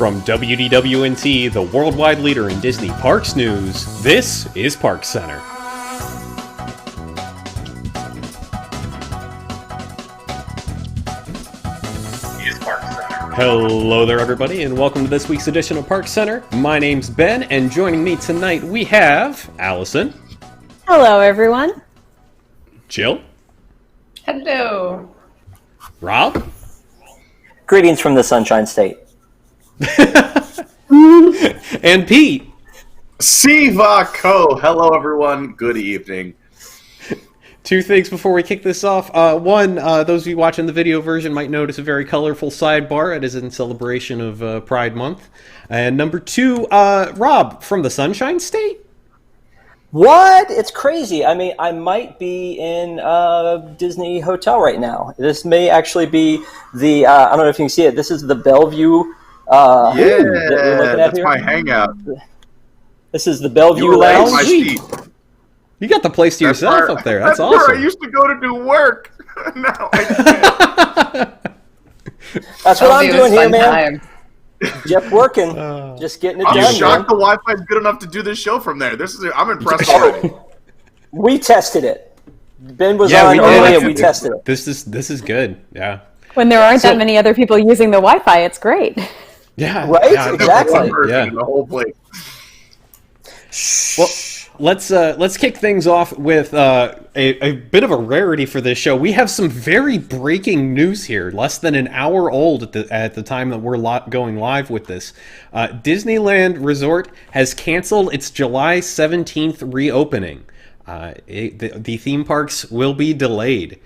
From WDWNT, the worldwide leader in Disney Parks news, this is ParksCenter. Hello there, everybody, and welcome to this week's edition of ParksCenter. My name's Ben, and joining me tonight we have Allison. Hello, everyone. Jill. Hello. Rob. Greetings from the Sunshine State. And Pete. Siva Ko. Hello, everyone. Good evening. Two things before we kick this off. One, those of you watching the video version might notice a very colorful sidebar. It is in celebration of Pride Month. And number two, Rob, from the Sunshine State? What? It's crazy. I mean, I might be in a Disney hotel right now. This may actually be the, I don't know if you can see it, this is the Bellevue that we're looking at that's here. my hangout. This is the Bellevue You were right in Lounge. my seat. You got the place to That's yourself where- up there. That's where awesome. I used to go to do work. Now I can't. That's what I'm It was doing here, fun man. time. Just working. Just getting it I'm done, shocked man. the Wi-Fi is good enough to do this show from there. I'm impressed already. We tested it. Ben was Yeah, on we did. early and we tested it. This is good. Yeah. When there aren't So- that many other people using the Wi-Fi, it's great. Yeah. Right? Yeah, Exactly. One person Yeah. in the whole place. Well, let's kick things off with a bit of a rarity for this show. We have some very breaking news here, less than an hour old at the time that we're going live with this. Disneyland Resort has canceled its July 17th reopening. The theme parks will be delayed.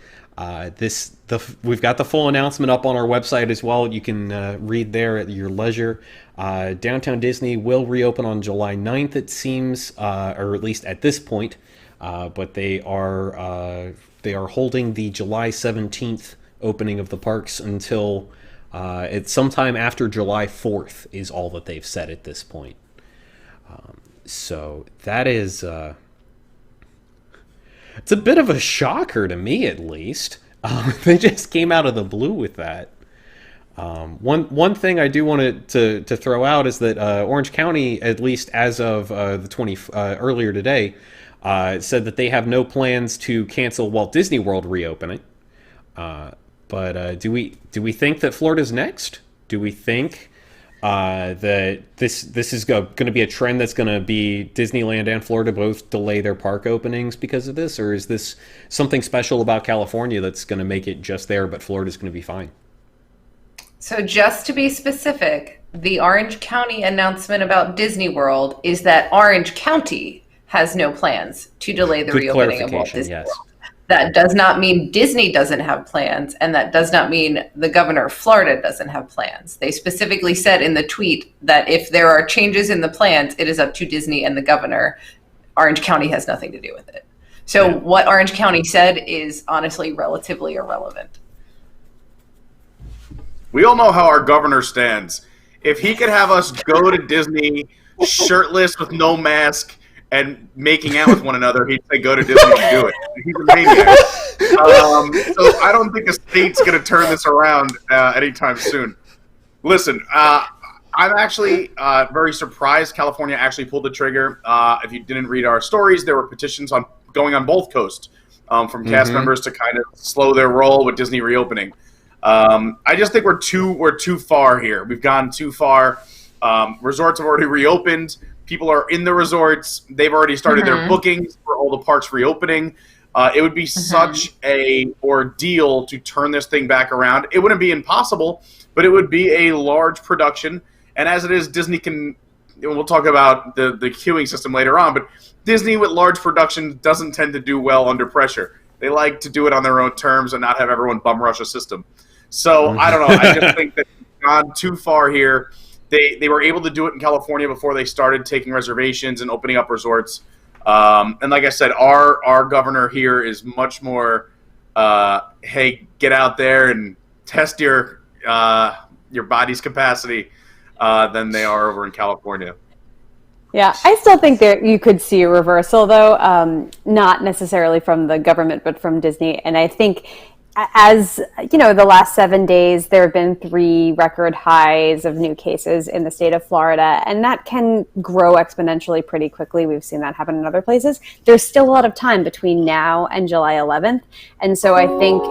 We've got the full announcement up on our website as well. You can read there at your leisure. Downtown Disney will reopen on July 9th, it seems, or at least at this point. But they are holding the July 17th opening of the parks until it's sometime after July 4th is all that they've said at this point. So that is it's a bit of a shocker to me, at least. They just came out of the blue with that. One thing I do want to throw out is that Orange County, at least as of earlier today, said that they have no plans to cancel Walt Disney World reopening. But do we think that Florida's next? Do we think that this is going to be a trend that's going to be Disneyland and Florida both delay their park openings because of this, or is this something special about California that's going to make it just there, but Florida's going to be fine? So just to be specific, the Orange County announcement about Disney World is that Orange County has no plans to delay the Good reopening of Walt clarification, Disney yes. World. That does not mean Disney doesn't have plans, and that does not mean the governor of Florida doesn't have plans. They specifically said in the tweet that if there are changes in the plans, it is up to Disney and the governor. Orange County has nothing to do with it. So what Orange County said is honestly relatively irrelevant. We all know how our governor stands. If he could have us go to Disney shirtless with no mask and making out with one another, he'd say go to Disney and do it. He's a maniac. So I don't think the state's going to turn this around anytime soon. Listen, I'm actually very surprised California actually pulled the trigger. If you didn't read our stories, there were petitions going on both coasts from cast members to kind of slow their roll with Disney reopening. I just think we're too far here. We've gone too far. Resorts have already reopened. People are in the resorts. They've already started their bookings for all the parks reopening. It would be such a ordeal to turn this thing back around. It wouldn't be impossible, but it would be a large production. And as it is, Disney can – we'll talk about the queuing system later on, but Disney with large productions doesn't tend to do well under pressure. They like to do it on their own terms and not have everyone bum rush a system. So I don't know. I just think that we've gone too far here. They were able to do it in California before they started taking reservations and opening up resorts. And like I said, our governor here is much more, hey, get out there and test your body's capacity than they are over in California. Yeah, I still think that you could see a reversal, though, not necessarily from the government, but from Disney. And I think as you know, the last 7 days, there have been 3 record highs of new cases in the state of Florida, and that can grow exponentially pretty quickly. We've seen that happen in other places. There's still a lot of time between now and July 11th. And so I think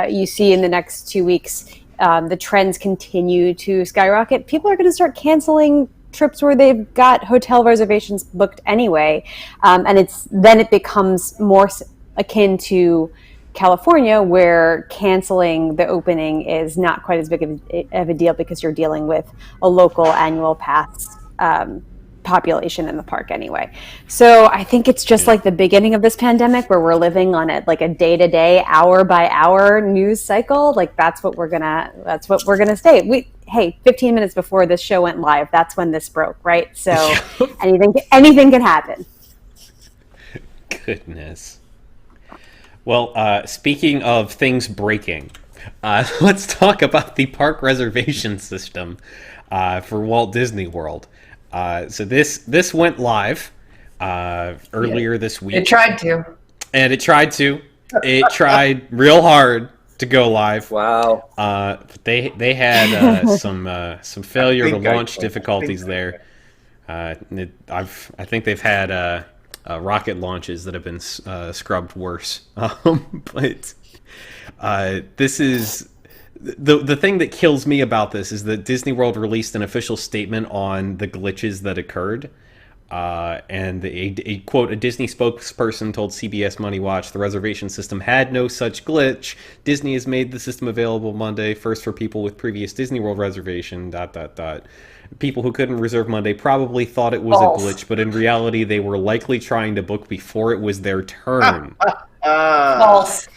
you see in the next 2 weeks, the trends continue to skyrocket. People are going to start canceling trips where they've got hotel reservations booked anyway. And it becomes more akin to California, where canceling the opening is not quite as big of a deal because you're dealing with a local annual pass population in the park anyway. So I think it's just like the beginning of this pandemic, where we're living on a day-to-day, hour-by-hour news cycle. Like that's what we're gonna stay. 15 minutes before this show went live, that's when this broke, right? So anything can happen. Goodness. Well, speaking of things breaking, let's talk about the park reservation system for Walt Disney World. So this went live earlier this week. It tried to. And it tried to. It tried real hard to go live. Wow. They had some failure to launch difficulties there. I think they've had rocket launches that have been scrubbed worse. But this is the thing that kills me about this is that Disney World released an official statement on the glitches that occurred. And a quote, a Disney spokesperson told CBS Money Watch the reservation system had no such glitch. Disney has made the system available Monday, first for people with previous Disney World reservation, ... People who couldn't reserve Monday probably thought it was False. a glitch, but in reality, they were likely trying to book before it was their turn. False.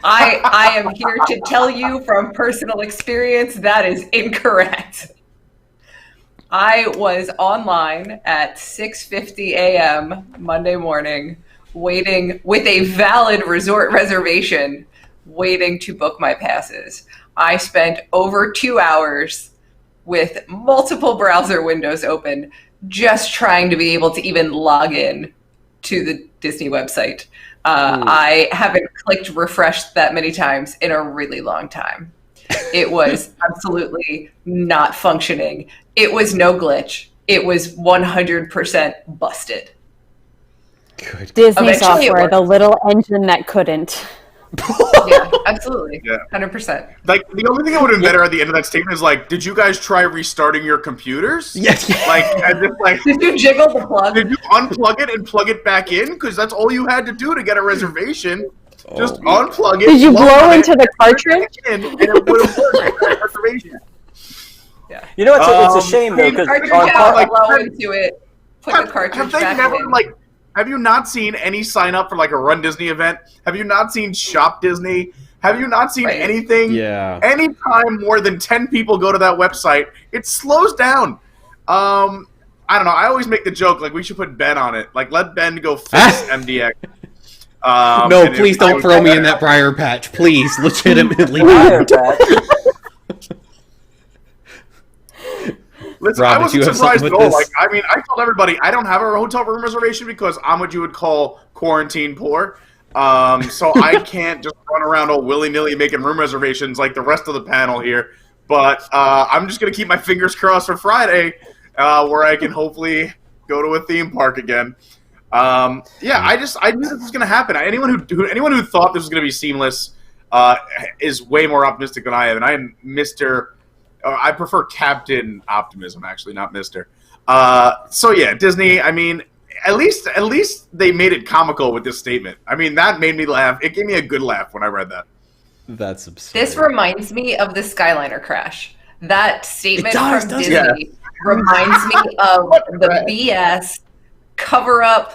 I am here to tell you from personal experience that is incorrect. I was online at 6:50 a.m. Monday morning, waiting with a valid resort reservation, waiting to book my passes. I spent over 2 hours with multiple browser windows open, just trying to be able to even log in to the Disney website. I haven't clicked refresh that many times in a really long time. It was absolutely not functioning. It was no glitch. It was 100% busted. Good. Disney Eventually it software, worked. the little engine that couldn't. Yeah, absolutely. Yeah. 100%. Like, the only thing that would have been better at the end of that statement is like, did you guys try restarting your computers? Yes. Like, as if like, Did you jiggle the plug? did you unplug it and plug it back in? Because that's all you had to do to get a reservation. Just unplug it. Did you plug blow it into the cartridge? in, and it would have worked. Reservation. Yeah. You know, it's a shame though, because Cartridge on out, like- blow into it, put the cartridge Have they back never in. like? Have you not seen any sign up for like a Run Disney event? Have you not seen Shop Disney? Have you not seen Right. anything? Yeah. Anytime more than 10 people go to that website, it slows down. I don't know. I always make the joke like we should put Ben on it. Like let Ben go fix MDX. No, and please I don't would throw do me that. in that briar patch. Please, legitimately. Fire patch. Listen, Rob, I did you wasn't have surprised something at with all. this? Like, I mean, I told everybody I don't have a hotel room reservation because I'm what you would call quarantine poor. So I can't just run around all willy-nilly making room reservations like the rest of the panel here. But I'm just going to keep my fingers crossed for Friday where I can hopefully go to a theme park again. I knew this was going to happen. Anyone who thought this was going to be seamless is way more optimistic than I am. And I am I prefer Captain Optimism, actually, not Mr. So yeah, Disney, I mean, at least they made it comical with this statement. I mean, that made me laugh. It gave me a good laugh when I read that. That's absurd. This reminds me of the Skyliner crash. That statement from doesn't Disney reminds me of the BS cover-up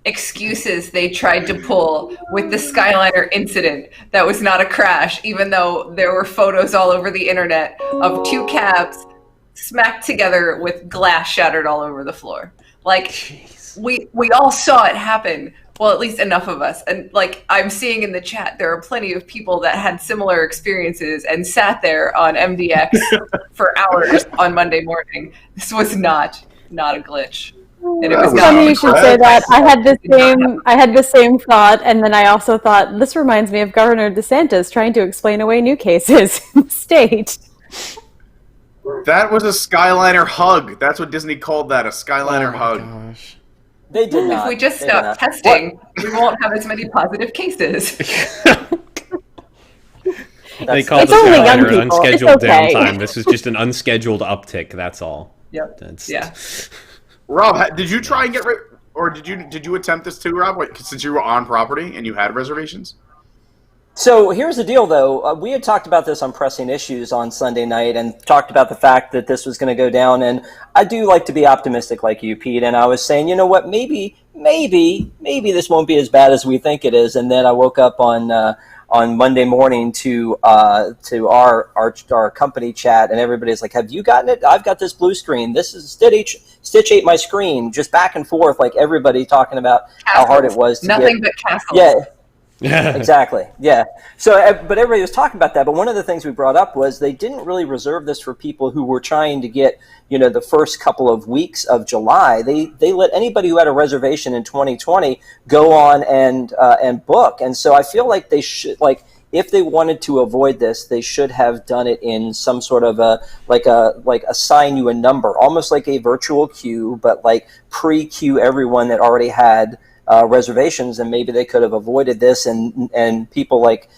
excuses they tried to pull with the Skyliner incident that was not a crash, even though there were photos all over the internet of 2 cabs smacked together with glass shattered all over the floor. Like, Jeez. we all saw it happen. Well, at least enough of us. And like I'm seeing in the chat, there are plenty of people that had similar experiences and sat there on MDX for hours on Monday morning. This was not a glitch. And it was It's not funny you should say that. because I had the same thought, and then I also thought this reminds me of Governor DeSantis trying to explain away new cases in the state. That was a Skyliner hug. That's what Disney called that, a Skyliner hug. Gosh. They did not. if we just They did stop not. testing, we won't have as many positive cases. They call It's the only young Skyliner people. unscheduled It's okay. downtime. This is just an unscheduled uptick. That's all. Yep. That's, Yeah. Rob, did you try and get or did you attempt this too, Rob? Since you were on property and you had reservations. So here's the deal, though. We had talked about this on Pressing Issues on Sunday night and talked about the fact that this was going to go down. And I do like to be optimistic like you, Pete. And I was saying, you know what, maybe this won't be as bad as we think it is. And then I woke up on Monday morning to our company chat, and everybody's like, "Have you gotten it? I've got this blue screen. This is Stitch ate my screen." Just back and forth, like everybody talking about how hard it was to Nothing get. but castles. Yeah. Yeah. Exactly. Yeah. So, but everybody was talking about that. But one of the things we brought up was they didn't really reserve this for people who were trying to get, the first couple of weeks of July. They let anybody who had a reservation in 2020 go on and book. And so I feel like they should, like, if they wanted to avoid this, they should have done it in some sort of assign you a number, almost like a virtual queue, but like pre-queue everyone that already had reservations, and maybe they could have avoided this, and people like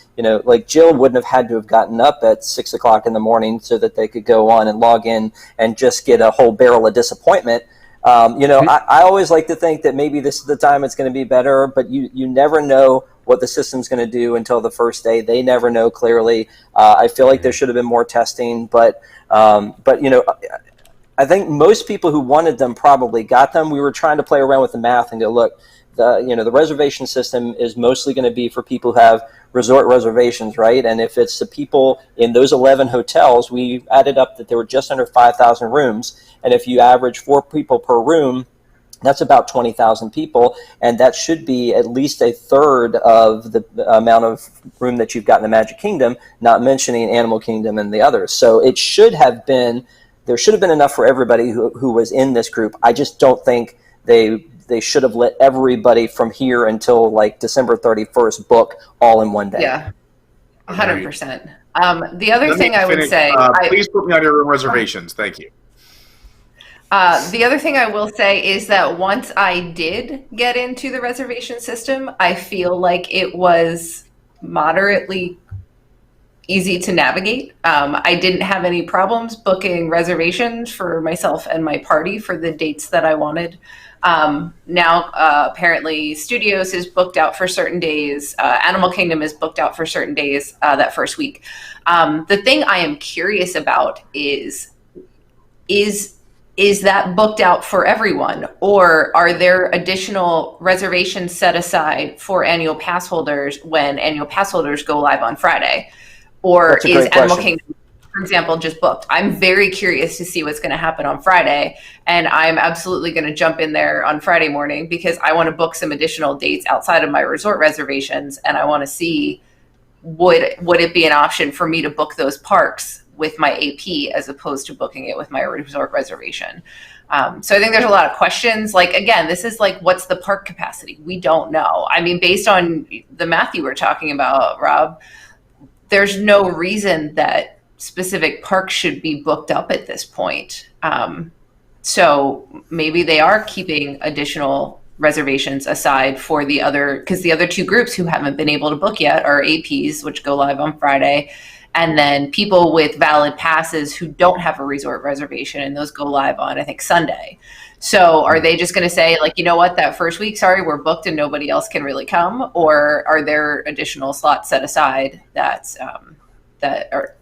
Jill wouldn't have had to have gotten up at 6 o'clock in the morning so that they could go on and log in and just get a whole barrel of disappointment. I always like to think that maybe this is the time it's going to be better, but you never know what the system's going to do until the first day. They never know clearly. I feel like there should have been more testing, but I think most people who wanted them probably got them. We were trying to play around with the math and go, look, the reservation system is mostly going to be for people who have resort reservations, right? And if it's the people in those 11 hotels, we added up that there were just under 5,000 rooms. And if you average 4 people per room, that's about 20,000 people. And that should be at least a third of the amount of room that you've got in the Magic Kingdom, not mentioning Animal Kingdom and the others. So there should have been enough for everybody who was in this group. I just don't think they should have let everybody from here until like December 31st book all in one day. Yeah, 100%. The other thing I would say... please put me on your room reservations. Thank you. The other thing I will say is that once I did get into the reservation system, I feel like it was moderately easy to navigate. I didn't have any problems booking reservations for myself and my party for the dates that I wanted. Now, apparently Studios is booked out for certain days. Animal Kingdom is booked out for certain days that first week. The thing I am curious about is that booked out for everyone, or are there additional reservations set aside for annual pass holders when annual pass holders go live on Friday? Or is Animal Kingdom, for example, just booked? I'm very curious to see what's going to happen on Friday, and I'm absolutely going to jump in there on Friday morning because I want to book some additional dates outside of my resort reservations, and I want to see would it be an option for me to book those parks with my AP as opposed to booking it with my resort reservation. So I think there's a lot of questions. Like, again, this is like, what's the park capacity? We don't know. I mean, based on the math you were talking about, Rob, there's no reason that specific parks should be booked up at this point. So maybe they are keeping additional reservations aside for the other, because the other 2 groups who haven't been able to book yet are APs, which go live on Friday, and then people with valid passes who don't have a resort reservation, and those go live on, I think, Sunday. So are they just going to say, like, you know what, that first week, sorry, we're booked and nobody else can really come? Or are there additional slots set aside that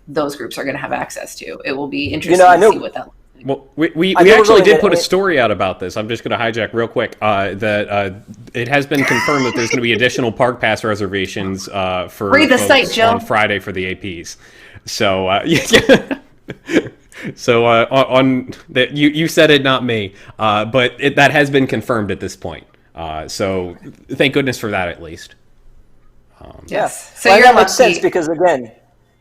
those groups are going to have access to? It will be interesting to see what that looks like. Well, we actually did put a story out about this. I'm just going to hijack real quick. That it has been confirmed that there's going to be additional park pass reservations for Read the site, Jill. on Friday for the APs. So so on that, you said it, not me. But that has been confirmed at this point. So thank goodness for that, at least. Yes. So that makes sense because, again,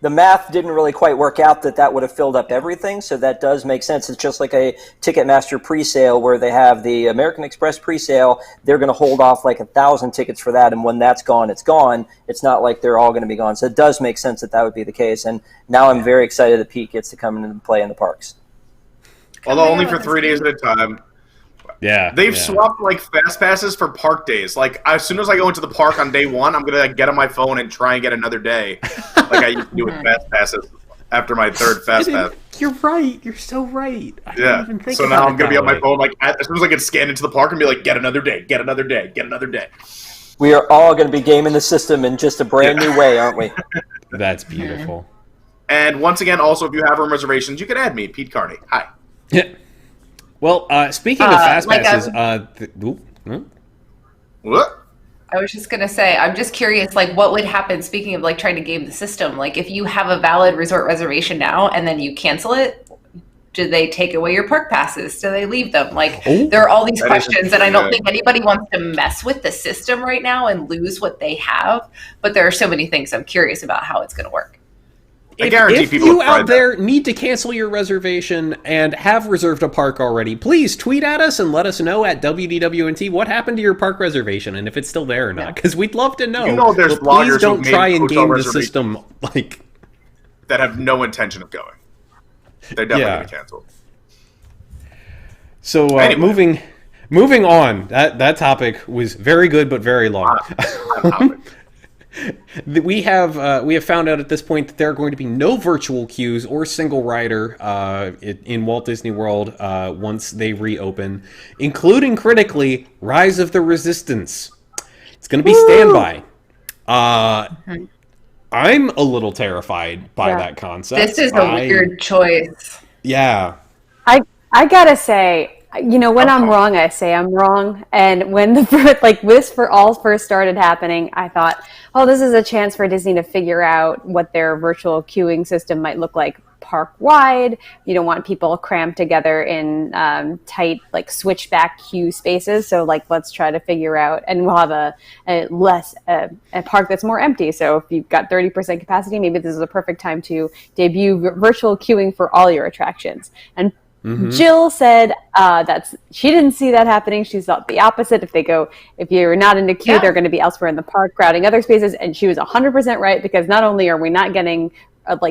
the math didn't really quite work out that would have filled up everything, so that does make sense. It's just like a Ticketmaster pre-sale where they have the American Express pre-sale. They're going to hold off like 1,000 tickets for that, and when that's gone, it's gone. It's not like they're all going to be gone. So it does make sense that would be the case, and now I'm very excited that Pete gets to come in and play in the parks. Although only for 3 days at a time. Yeah. They've swapped like fast passes for park days. Like as soon as I go into the park on day one, I'm gonna get on my phone and try and get another day, like I used to do with fast passes after my third fast pass. You're right. You're so right. I Yeah. didn't even think So about now I'm gonna it be that on my way. phone like as soon as I get scanned into the park and be like, get another day, get another day, get another day. We are all going to be gaming the system in just a brand new way, aren't we? That's beautiful. And once again, also if you have room reservations, you can add me, Pete Carney. Hi. Yeah. Well, speaking of fast like passes, What? I was just going to say, I'm just curious, like, what would happen, speaking of, like, trying to game the system? Like, if you have a valid resort reservation now and then you cancel it, do they take away your park passes? Do they leave them? Like, there are all these questions, and I don't think anybody wants to mess with the system right now and lose what they have. But there are so many things I'm curious about how it's going to work. I guarantee if people you have tried out there need to cancel your reservation and have reserved a park already, please tweet at us and let us know at WDWNT what happened to your park reservation and if it's still there or not, because we'd love to know. You know there's But please bloggers don't who've made try and hotel game the reservations. system like that have no intention of going. They're definitely Yeah. going to cancel. So Anyway. moving on. That topic was very good but very long. We have found out at this point that there are going to be no virtual queues or single rider in Walt Disney World once they reopen, including critically Rise of the Resistance. It's going to be standby. I'm a little terrified by that concept. This is a weird choice. Yeah. I gotta say, you know, when I'm wrong, I say I'm wrong. And when this first started happening, I thought, oh, this is a chance for Disney to figure out what their virtual queuing system might look like park wide. You don't want people crammed together in tight, like switchback queue spaces. So let's try to figure out, and we'll have a park that's more empty. So if you've got 30% capacity, maybe this is a perfect time to debut virtual queuing for all your attractions. And Jill said she didn't see that happening. She thought the opposite. If you're not in the queue, they're going to be elsewhere in the park, crowding other spaces. And she was 100% right, because not only are we not getting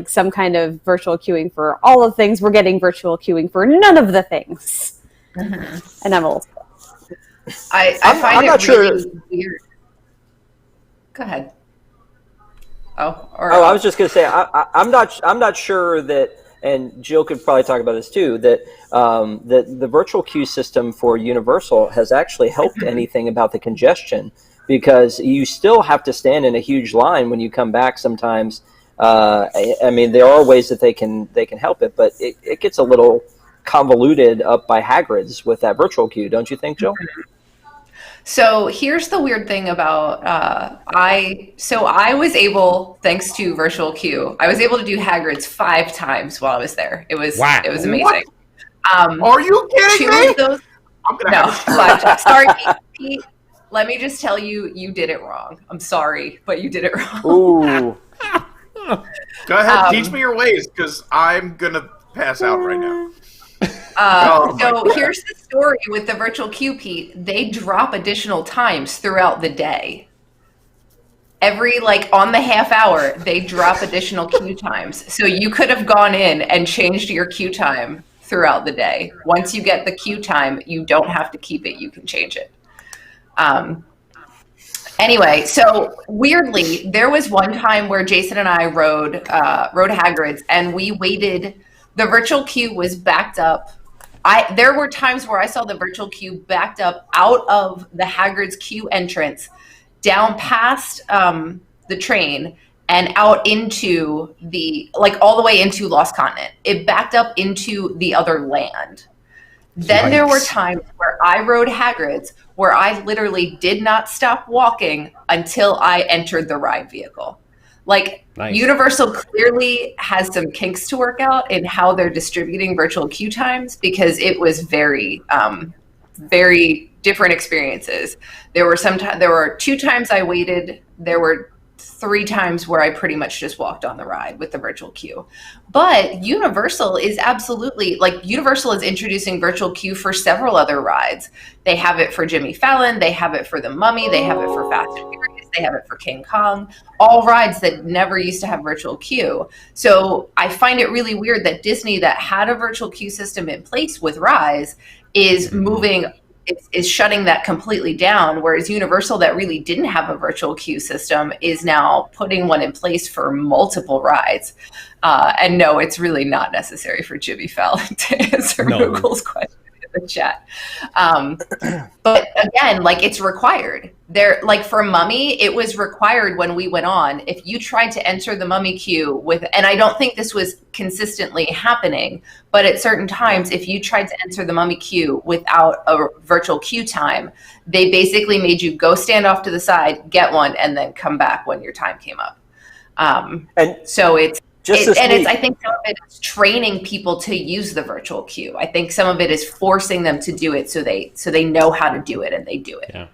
some kind of virtual queuing for all of things, we're getting virtual queuing for none of the things. And I'm a little. I find it really weird. Go ahead. I was just going to say, I'm not sure that. And Jill could probably talk about this too, that the virtual queue system for Universal has actually helped anything about the congestion, because you still have to stand in a huge line when you come back sometimes. I mean, there are ways that they can help it, but it gets a little convoluted up by Hagrid's with that virtual queue, don't you think, Jill? So here's the weird thing about I was able, thanks to virtual queue, I was able to do Hagrid's 5 times while I was there. It was amazing. Are you kidding me? Of those, I'm gonna but sorry, Pete. Let me just tell you, you did it wrong. I'm sorry, but you did it wrong. Ooh. Go ahead, teach me your ways, because I'm gonna pass out right now. Here's the story with the virtual queue, Pete. They drop additional times throughout the day. Every, on the half hour, they drop additional queue times. So you could have gone in and changed your queue time throughout the day. Once you get the queue time, you don't have to keep it. You can change it. Anyway, so weirdly, there was one time where Jason and I rode Hagrid's, and we waited. The virtual queue was backed up. There were times where I saw the virtual queue backed up out of the Hagrid's queue entrance, down past the train, and out into all the way into Lost Continent. It backed up into the other land. Then there were times where I rode Hagrid's where I literally did not stop walking until I entered the ride vehicle. Nice. Universal clearly has some kinks to work out in how they're distributing virtual queue times, because it was very, very different experiences. There were 2 times I waited. There were 3 times where I pretty much just walked on the ride with the virtual queue. But Universal is absolutely, like, Universal is introducing virtual queue for several other rides. They have it for Jimmy Fallon, they have it for The Mummy, they have it for Fast and Furious, they have it for King Kong, all rides that never used to have virtual queue. So I find it really weird that Disney, that had a virtual queue system in place with Rise, is moving, is shutting that completely down, whereas Universal, that really didn't have a virtual queue system, is now putting one in place for multiple rides. And no, it's really not necessary for Jimmy Fallon to answer Google's question in the chat. But again, like, it's required. There, like for Mummy, it was required when we went on. If you tried to enter the Mummy queue with, and I don't think this was consistently happening, but at certain times, if you tried to enter the Mummy queue without a virtual queue time, they basically made you go stand off to the side, get one, and then come back when your time came up. And so it's, I think some of it is training people to use the virtual queue. I think some of it is forcing them to do it so they know how to do it and they do it. Yeah.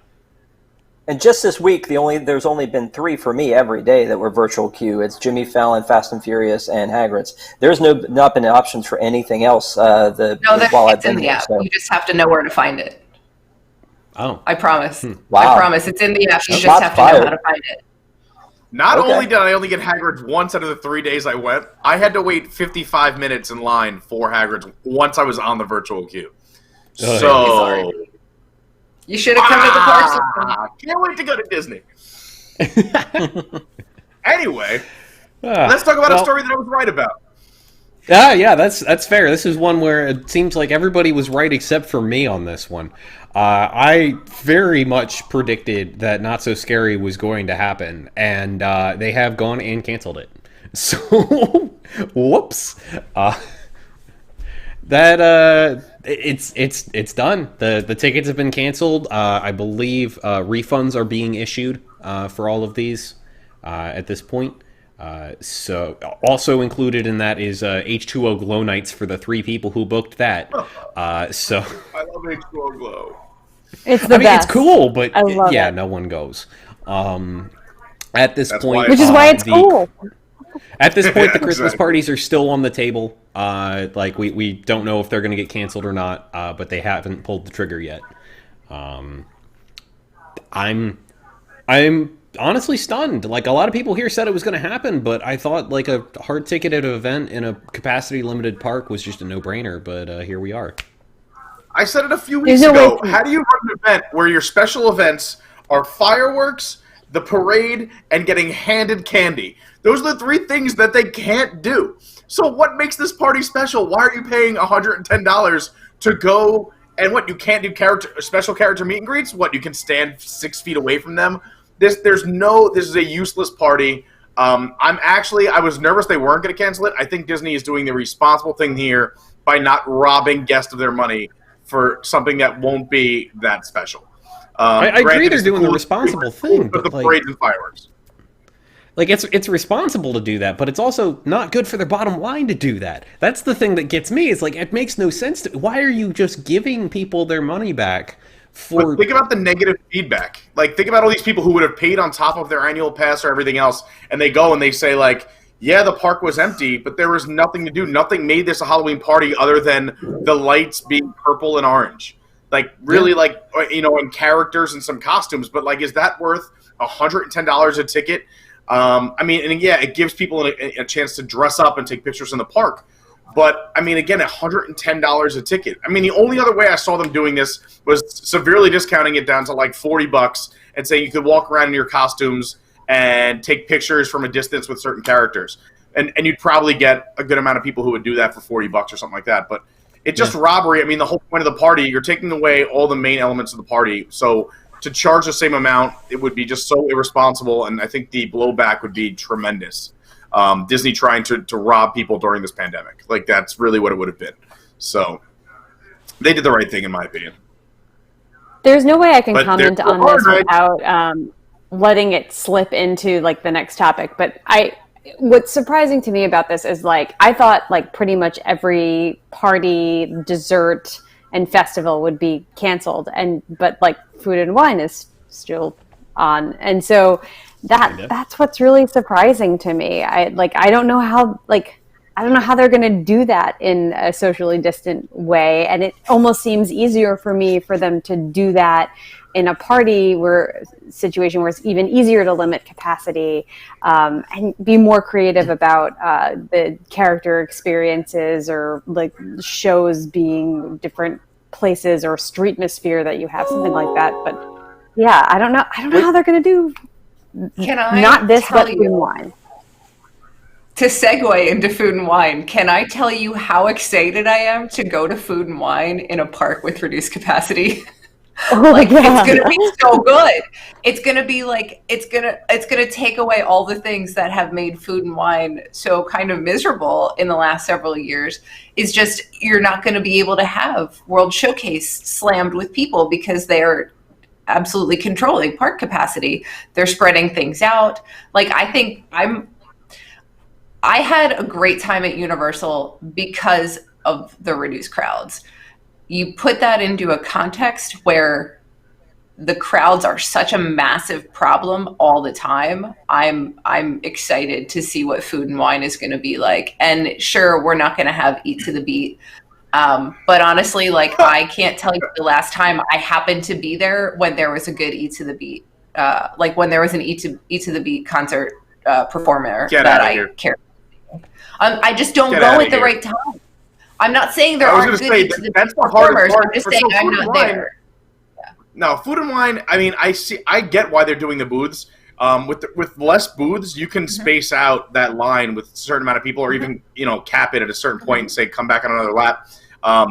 And just this week, there's only been 3 for me every day that were virtual queue. It's Jimmy Fallon, Fast and Furious, and Hagrid's. There's not been options for anything else. While I've been in the here, app. so. You just have to know where to find it. Oh, I promise. Wow. I promise. It's in the app. You just have to know how to find it. Not only did I only get Hagrid's once out of the 3 days I went, I had to wait 55 minutes in line for Hagrid's once I was on the virtual queue. So you should have come to the parks. Can't wait to go to Disney. Anyway, let's talk about a story that I was right about. Yeah, that's fair. This is one where it seems like everybody was right except for me on this one. I very much predicted that Not So Scary was going to happen, and they have gone and canceled it. So, whoops. It's done. The tickets have been canceled. I believe refunds are being issued for all of these at this point. So also included in that is H2O Glow Nights for the 3 people who booked that. So I love H2O Glow. It's the best. It's cool, but it. No one goes. At this point, which is why it's cool. At this point, the Christmas parties are still on the table. Like we don't know if they're going to get canceled or not, but they haven't pulled the trigger yet. I'm honestly stunned. Like, a lot of people here said it was going to happen, but I thought like a hard ticketed event in a capacity limited park was just a no-brainer. But here we are. I said it a few weeks ago. How do you run an event where your special events are fireworks, the parade, and getting handed candy? Those are the 3 things that they can't do. So what makes this party special? Why are you paying $110 to go, and what, you can't do special character meet and greets? What, you can stand 6 feet away from them? This is a useless party. I was nervous they weren't going to cancel it. I think Disney is doing the responsible thing here by not robbing guests of their money for something that won't be that special. I agree they're doing the responsible thing, but the parades and fireworks. Like, it's responsible to do that, but it's also not good for their bottom line to do that. That's the thing that gets me. It's like, it makes no sense. Why are you just giving people their money back? But think about the negative feedback. Like, think about all these people who would have paid on top of their annual pass or everything else, and they go and they say, like, yeah, the park was empty, but there was nothing to do. Nothing made this a Halloween party other than the lights being purple and orange. Like, really, and characters and some costumes. But, like, is that worth $110 a ticket? It gives people a chance to dress up and take pictures in the park. But, again, $110 a ticket. The only other way I saw them doing this was severely discounting it down to like $40 and saying you could walk around in your costumes and take pictures from a distance with certain characters. And you'd probably get a good amount of people who would do that for $40 or something like that. But it's just robbery. The whole point of the party, you're taking away all the main elements of the party. So to charge the same amount, it would be just so irresponsible, and I think the blowback would be tremendous. Disney trying to rob people during this pandemic. Like, that's really what it would have been. So they did the right thing, in my opinion. There's no way I can comment on this without letting it slip into like the next topic. But what's surprising to me about this is, like, I thought like pretty much every party, dessert, and festival would be canceled, but like Food and Wine is still on, and so That's what's really surprising to me. I don't know how they're going to do that in a socially distant way, and it almost seems easier for me for them to do that in a party situation where it's even easier to limit capacity, and be more creative about the character experiences, or like shows being different places or streetmosphere that you have, something like that. But yeah, I don't know how they're going to do. Can I not this, tell but Food and Wine. To segue into Food and Wine, can I tell you how excited I am to go to Food and Wine in a park with reduced capacity? It's gonna be so good. It's gonna be like it's gonna take away all the things that have made Food and Wine so kind of miserable in the last several years. Is just you're not gonna be able to have World Showcase slammed with people because they're absolutely controlling park capacity. They're spreading things out. Like, I had a great time at Universal because of the reduced crowds. You put that into a context where the crowds are such a massive problem all the time. I'm excited to see what Food and Wine is going to be like. And sure, we're not going to have Eat to the Beat. But honestly, like, I can't tell you the last time I happened to be there when there was a good Eat to the Beat, like when there was an Eat to the Beat concert performer that I care. I just don't go at the right time. I'm not saying there aren't good Eat to the Beat performers. I'm just saying I'm not there. Yeah. No, Food and Wine. I mean, I get why they're doing the booths. With less booths, you can space out that line with a certain amount of people, or even cap it at a certain point and say come back on another lap.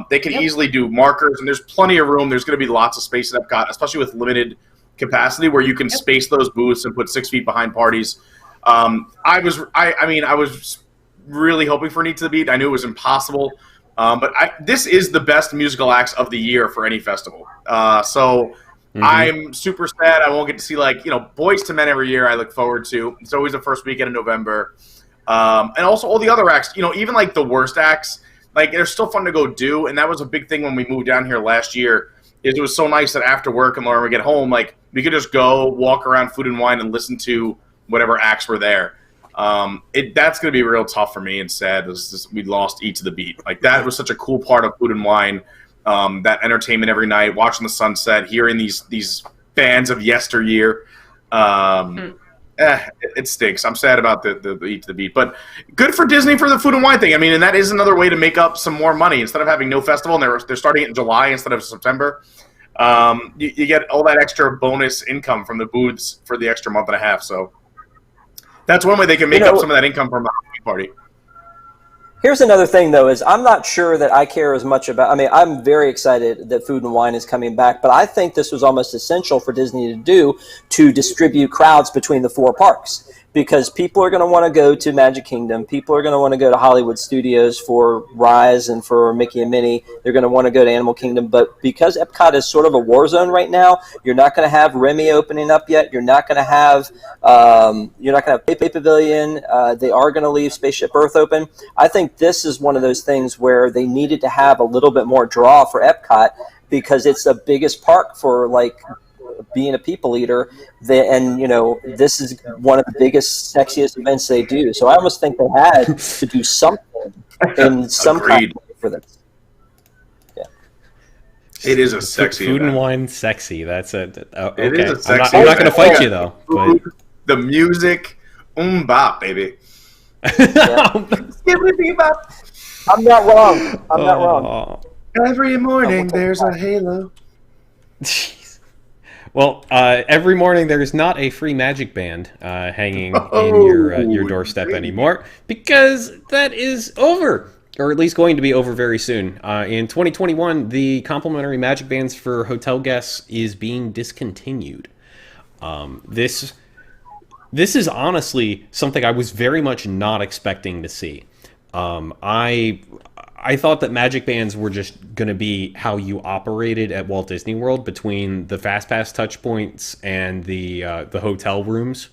They can easily do markers, and there's plenty of room. There's going to be lots of space at Epcot, especially with limited capacity, where you can space those booths and put 6 feet behind parties. I was really hoping for an Eat to the Beat. I knew it was impossible, but this is the best musical acts of the year for any festival. I'm super sad I won't get to see Boyz II Men every year. I look forward to. It's always the first weekend in November, and also all the other acts. Even like the worst acts. Like, they're still fun to go do, and that was a big thing when we moved down here last year. It was so nice that after work and Lauren would get home, like, we could just go walk around Food and Wine and listen to whatever acts were there. That's going to be real tough for me and sad. We lost Eat to the Beat. Like, that was such a cool part of Food and Wine. That entertainment every night, watching the sunset, hearing these bands of yesteryear. It stinks. I'm sad about the Eat to the Beat, but good for Disney for the Food and Wine thing. I mean, and that is another way to make up some more money. Instead of having no festival, and they're starting it in July instead of September, you get all that extra bonus income from the booths for the extra month and a half. So that's one way they can make up some of that income from the Halloween party. Here's another thing, though, is I'm not sure that I care as much about – I mean, I'm very excited that Food and Wine is coming back, but I think this was almost essential for Disney to do to distribute crowds between the 4 parks, because people are going to want to go to Magic Kingdom. People are going to want to go to Hollywood Studios for Rise and for Mickey and Minnie. They're going to want to go to Animal Kingdom. But because Epcot is sort of a war zone right now, you're not going to have Remy opening up yet. You're not going to have Play Pavilion. They are going to leave Spaceship Earth open. I think this is one of those things where they needed to have a little bit more draw for Epcot, because it's the biggest park for being a people eater, this is one of the biggest, sexiest events they do. So I almost think they had to do something in some kind of way for this. Yeah, it is a sexy Food event. and Wine sexy. That's okay. It is a sexy I'm not going to event. fight you though. But... The music, bop, baby. Yeah. I'm not wrong. I'm not wrong. Every morning there's a halo. Jeez. Well, every morning there's not a free Magic Band hanging in your doorstep anymore, because that is over, or at least going to be over very soon. In 2021, the complimentary Magic Bands for hotel guests is being discontinued. This is honestly something I was very much not expecting to see. I thought that Magic Bands were just going to be how you operated at Walt Disney World, between the FastPass touch points and the hotel rooms.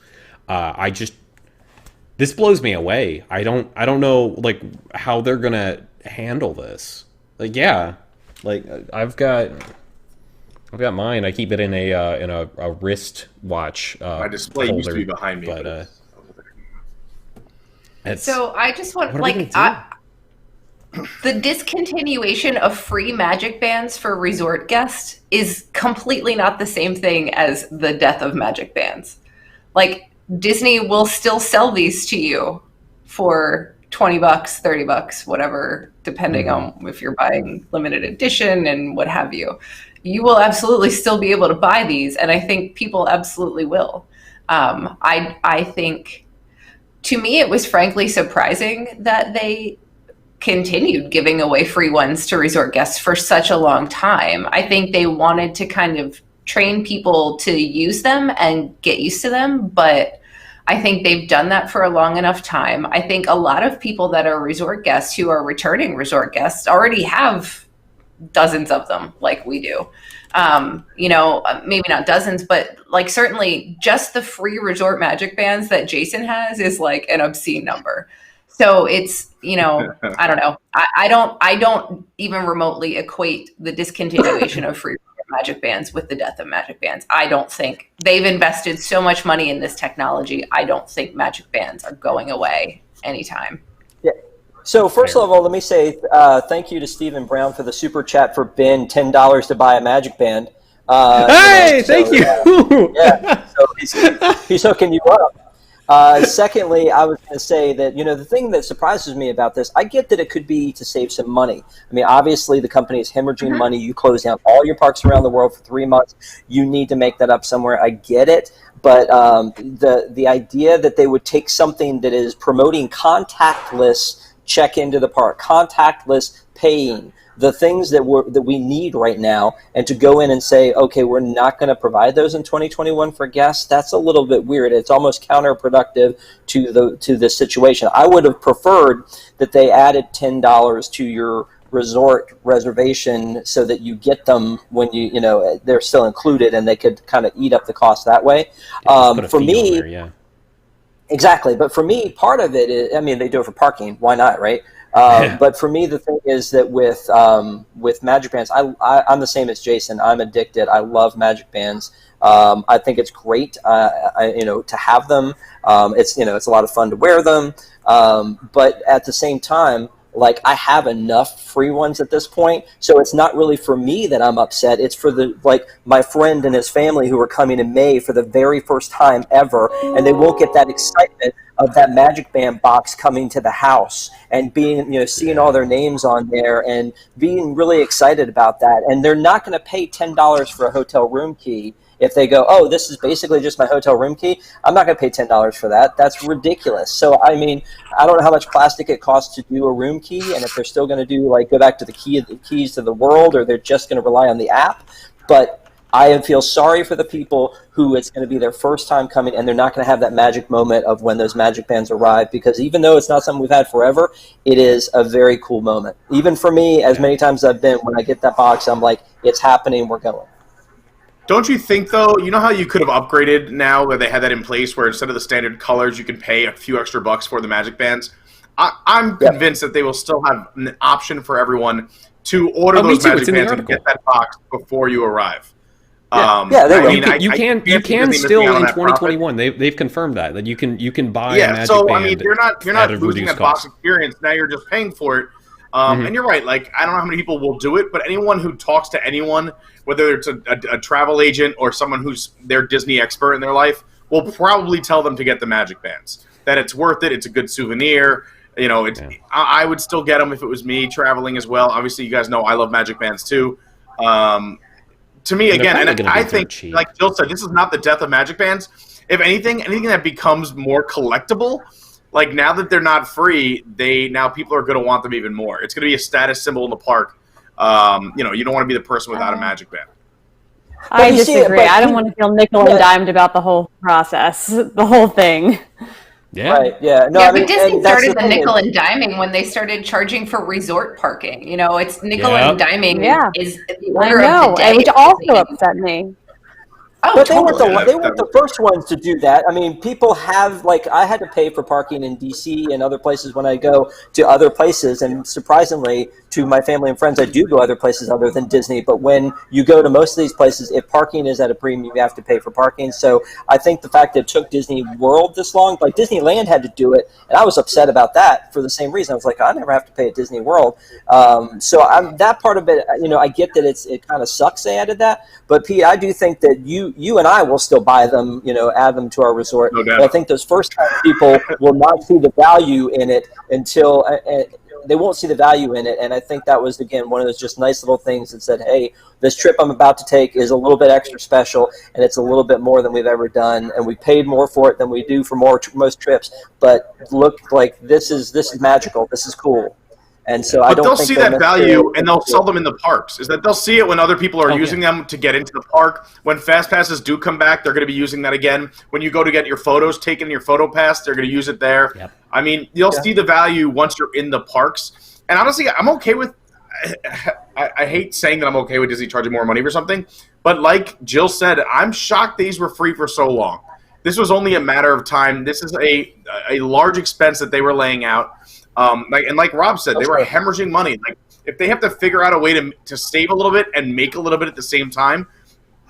This blows me away. I don't know how they're going to handle this. I've got I've got mine. I keep it in a wrist watch. My display holder, used to be behind me, but So I just want, what are we like, gonna the discontinuation of free Magic Bands for resort guests is completely not the same thing as the death of Magic Bands. Like, Disney will still sell these to you for $20, $30, whatever, depending on if you're buying limited edition and what have you. You will absolutely still be able to buy these, and I think people absolutely will. I think, to me, it was frankly surprising that they continued giving away free ones to resort guests for such a long time. I think they wanted to kind of train people to use them and get used to them, but I think they've done that for a long enough time. I think a lot of people that are resort guests who are returning resort guests already have dozens of them like we do. Maybe not dozens, but like certainly just the free resort Magic Bands that Jason has is like an obscene number. So it's, I don't know. I don't even remotely equate the discontinuation of free Magic Bands with the death of Magic Bands. I don't think they've invested so much money in this technology. I don't think Magic Bands are going away anytime. Yeah. So first of all, let me say thank you to Stephen Brown for the super chat for Ben, $10 to buy a Magic Band. Thank you. Yeah, so he's hooking you up. Secondly, I was going to say that, the thing that surprises me about this, I get that it could be to save some money. I mean, obviously, the company is hemorrhaging money. You close down all your parks around the world for 3 months. You need to make that up somewhere. I get it. But the idea that they would take something that is promoting contactless check into the park, contactless paying, the things that we need right now, and to go in and say, okay, we're not going to provide those in 2021 for guests, that's a little bit weird. It's almost counterproductive to the situation. I would have preferred that they added $10 to your resort reservation so that you get them when they're still included, and they could kind of eat up the cost that way. For me, exactly. But for me, part of it is, they do it for parking. Why not, right? But for me, the thing is that with Magic Bands, I'm the same as Jason. I'm addicted. I love Magic Bands. I think it's great, to have them. It's a lot of fun to wear them. But at the same time, like, I have enough free ones at this point, so it's not really for me that I'm upset. It's for my friend and his family who are coming in May for the very first time ever, and they won't get that excitement of that Magic Band box coming to the house and being, seeing all their names on there and being really excited about that. And they're not going to pay $10 for a hotel room key. If they go, oh, this is basically just my hotel room key, I'm not going to pay $10 for that. That's ridiculous. So, I don't know how much plastic it costs to do a room key, and if they're still going to do, go back to the keys to the world, or they're just going to rely on the app. But I feel sorry for the people who it's going to be their first time coming, and they're not going to have that magic moment of when those Magic Bands arrive, because even though it's not something we've had forever, it is a very cool moment. Even for me, as many times as I've been, when I get that box, I'm like, it's happening, we're going. Don't you think, though, how you could have upgraded now where they had that in place where instead of the standard colors, you can pay a few extra bucks for the Magic Bands? I'm convinced that they will still have an option for everyone to order those Magic Bands and get that box before you arrive. They will. You can still in 2021. They've confirmed that you can buy a Magic Band. You're not losing that box experience. Now you're just paying for it. And you're right. Like, I don't know how many people will do it, but anyone who talks to anyone, whether it's a travel agent or someone who's their Disney expert in their life, will probably tell them to get the Magic Bands. That it's worth it. It's a good souvenir. I would still get them if it was me traveling as well. Obviously, you guys know I love Magic Bands too. To me, again, and I think, like Jill said, this is not the death of Magic Bands. If anything that becomes more collectible, like now that they're not free, people are going to want them even more. It's going to be a status symbol in the park. You don't want to be the person without a Magic Band. I disagree. I don't want to feel nickel and dimed about the whole process, the whole thing. Yeah. Right. Yeah. No. But Disney started the nickel and diming when they started charging for resort parking. It's nickel and diming is the order of the day. Which also upset me. Oh, But totally. they weren't the first ones to do that. I mean, people have, like, I had to pay for parking in DC and other places when I go to other places, and surprisingly, to my family and friends, I do go other places other than Disney. But when you go to most of these places, if parking is at a premium, you have to pay for parking. So I think the fact that it took Disney World this long, like Disneyland had to do it, and I was upset about that for the same reason. I was like, I never have to pay at Disney World. That part of it, I get that it kind of sucks they added that. But Pete, I do think that you and I will still buy them, add them to our resort. No doubt. But I think those first-time people will not see the value in it until they won't see the value in it. And I think that was, again, one of those just nice little things that said, hey, this trip I'm about to take is a little bit extra special, and it's a little bit more than we've ever done, and we paid more for it than we do for most trips. But look, like this is magical. This is cool. And so I don't they'll think see that value, and they'll sell them in the parks. Is that they'll see it when other people are using them to get into the park. When fast passes do come back, they're going to be using that again. When you go to get your photos taken in your photo pass, they're going to use it there. Yep. I mean, you'll see the value once you're in the parks. And honestly, I'm okay with. I hate saying that I'm okay with Disney charging more money for something, but like Jill said, I'm shocked these were free for so long. This was only a matter of time. This is a large expense that they were laying out. Like Rob said, they were hemorrhaging money. Like, if they have to figure out a way to save a little bit and make a little bit at the same time,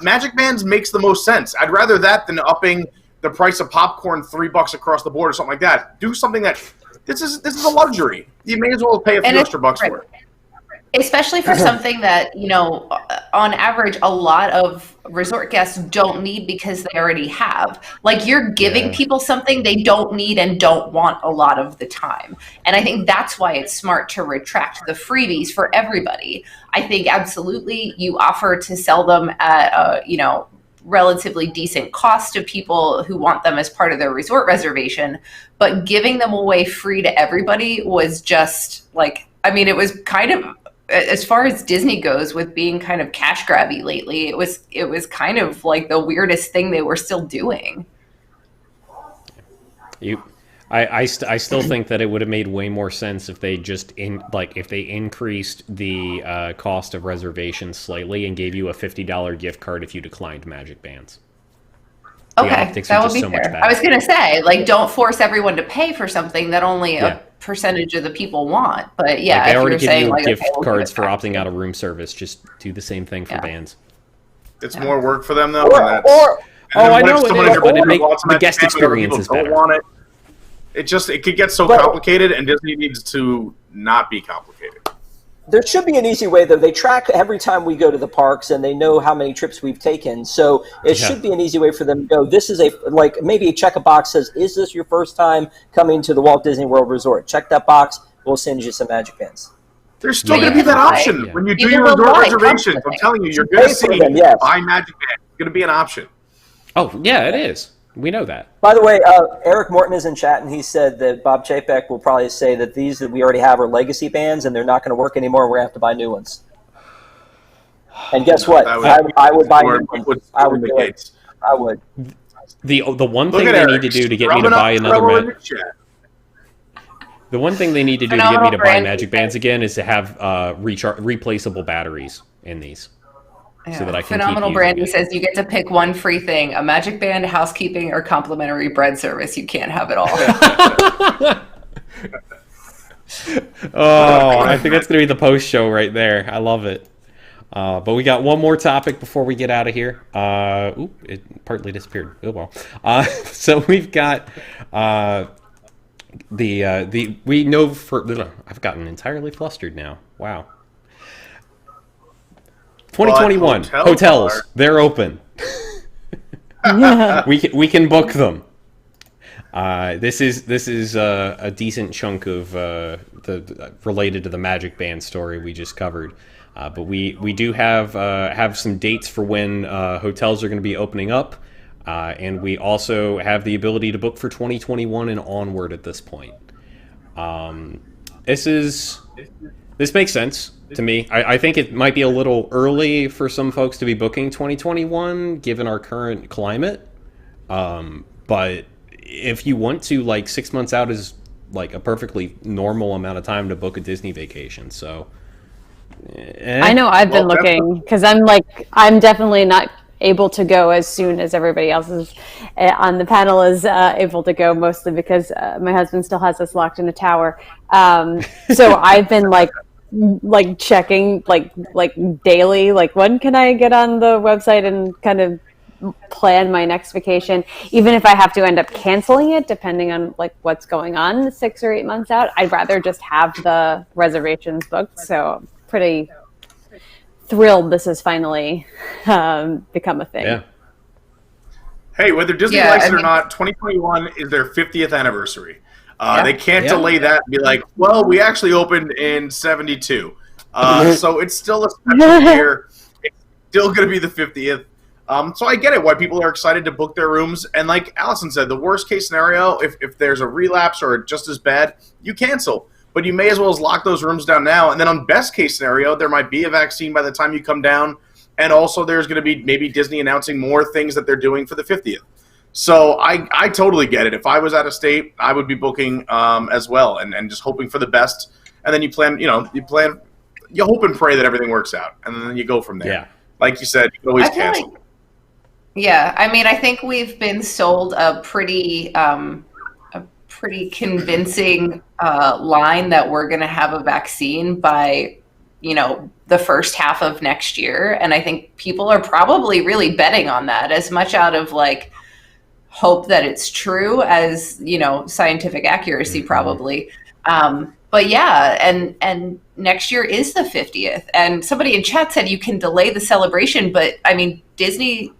MagicBands makes the most sense. I'd rather that than upping the price of popcorn $3 across the board or something like that. Do something that this is a luxury. You may as well pay a few extra bucks for it. Especially for something that, on average, a lot of resort guests don't need because they already have. Like, you're giving people something they don't need and don't want a lot of the time. And I think that's why it's smart to retract the freebies for everybody. I think absolutely you offer to sell them at a, relatively decent cost to people who want them as part of their resort reservation. But giving them away free to everybody was just like, it was kind of, as far as Disney goes, with being kind of cash grabby lately, it was kind of like the weirdest thing they were still doing. I still think that it would have made way more sense if they just if they increased the cost of reservations slightly and gave you a $50 gift card if you declined MagicBands. Okay, that would be fair. I was going to say, don't force everyone to pay for something that only a percentage of the people want. But they already give you gift cards for opting out of room service. Just do the same thing for bands. It's more work for them though. I know it is, but the guest experience is better. It could get so complicated, and Disney needs to not be complicated. There should be an easy way, though. They track every time we go to the parks, and they know how many trips we've taken. So it should be an easy way for them to go, this is maybe check a box says, is this your first time coming to the Walt Disney World Resort? Check that box. We'll send you some MagicBands. There's still going to be that option when you do your resort reservations. I'm telling you, you're going to see buy MagicBands. It's going to be an option. Oh, yeah, it is. We know that. By the way, Eric Morton is in chat, and he said that Bob Chapek will probably say that these that we already have are legacy bands, and they're not going to work anymore, and we're going to have to buy new ones. And guess what? I would buy new ones. I would do it. I would. The one thing they need to do to get me to buy another the one thing they need to do to get me to buy MagicBands again is to have replaceable batteries in these. Yeah. So that I can Phenomenal Brandy says you get to pick one free thing: a MagicBand, housekeeping, or complimentary bread service. You can't have it all. I think that's going to be the post show right there. I love it. But we got one more topic before we get out of here. It partly disappeared. Oh well. So we've got we know for I've gotten entirely flustered now. Wow. 2021 hotels, they're open. We can book them. This is a decent chunk of the related to the MagicBand story we just covered. But we do have some dates for when hotels are going to be opening up, and we also have the ability to book for 2021 and onward at this point. This makes sense to me. I think it might be a little early for some folks to be booking 2021 given our current climate. But if you want to, 6 months out is a perfectly normal amount of time to book a Disney vacation. So I know I've been looking because I'm definitely not able to go as soon as everybody else is on the panel is able to go, mostly because my husband still has us locked in a tower. So I've been like checking like daily, like when can I get on the website and kind of plan my next vacation, even if I have to end up canceling it depending on like what's going on 6 or 8 months out. I'd rather just have the reservations booked. So I'm pretty thrilled this has finally become a thing. Yeah. Hey, whether Disney likes it or not, 2021 is their 50th anniversary. They can't delay that and be like, well, we actually opened in 72. So it's still a special year. It's still going to be the 50th. So I get it why people are excited to book their rooms. And like Allison said, the worst case scenario, if there's a relapse or just as bad, you cancel. But you may as well as lock those rooms down now. And then on best case scenario, there might be a vaccine by the time you come down. And also there's going to be maybe Disney announcing more things that they're doing for the 50th. So I totally get it. If I was out of state, I would be booking as well and just hoping for the best. And then you hope and pray that everything works out. And then you go from there. Yeah. Like you said, you can always cancel. Yeah, I mean, I think we've been sold a pretty convincing line that we're going to have a vaccine by, the first half of next year. And I think people are probably really betting on that, as much out of like hope that it's true as, scientific accuracy probably. But yeah, and next year is the 50th. And somebody in chat said you can delay the celebration, but I mean, Disney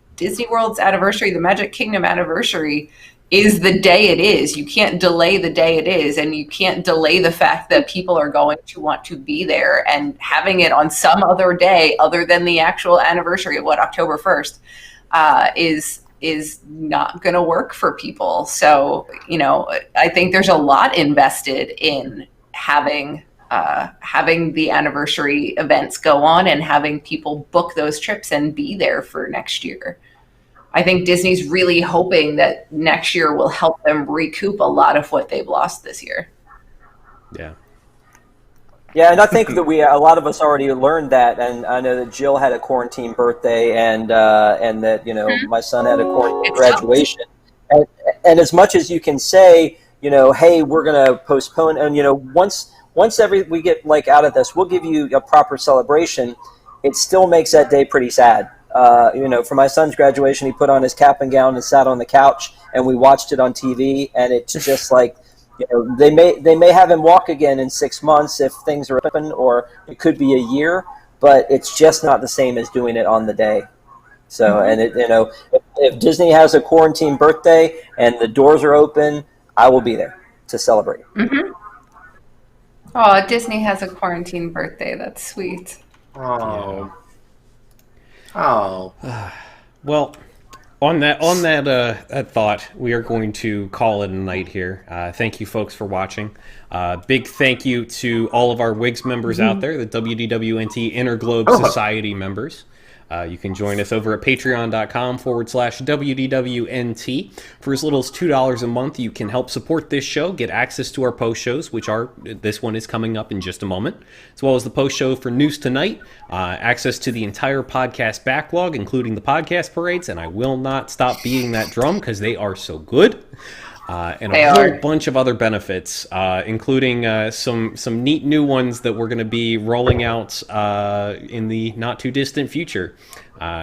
World's anniversary, the Magic Kingdom anniversary, is the day it is. You can't delay the day it is, and you can't delay the fact that people are going to want to be there, and having it on some other day other than the actual anniversary of October 1st is not going to work for people. So, I think there's a lot invested in having the anniversary events go on and having people book those trips and be there for next year. I think Disney's really hoping that next year will help them recoup a lot of what they've lost this year. Yeah. Yeah, and I think that a lot of us already learned that, and I know that Jill had a quarantine birthday, and that my son had a quarantine graduation, and as much as you can say, hey, we're going to postpone, and once we get like out of this, we'll give you a proper celebration. It still makes that day pretty sad. For my son's graduation, he put on his cap and gown and sat on the couch, and we watched it on TV, and it's just like, they may have him walk again in 6 months if things are open, or it could be a year, but it's just not the same as doing it on the day. So, and if Disney has a quarantine birthday and the doors are open, I will be there to celebrate. Mm-hmm. Oh, Disney has a quarantine birthday. That's sweet. Oh. Oh. Well, on that thought, we are going to call it a night here. Thank you, folks, for watching. Big thank you to all of our WIGS members out there, the WDWNT Interglobe Society members. You can join us over at patreon.com/WDWNT. For as little as $2 a month, you can help support this show, get access to our post shows, this one is coming up in just a moment, as well as the post show for News Tonight, access to the entire podcast backlog, including the podcast parades, and I will not stop beating that drum because they are so good. And a whole bunch of other benefits, including some neat new ones that we're going to be rolling out in the not too distant future.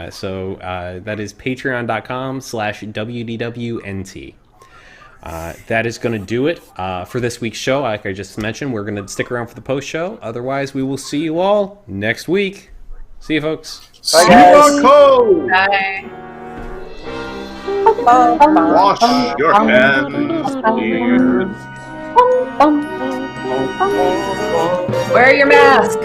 So that is patreon.com/WDWNT. That is going to do it for this week's show. Like I just mentioned, we're going to stick around for the post show. Otherwise, we will see you all next week. See you, folks. Bye, guys. Bye. Wash your hands, please. Wear your mask.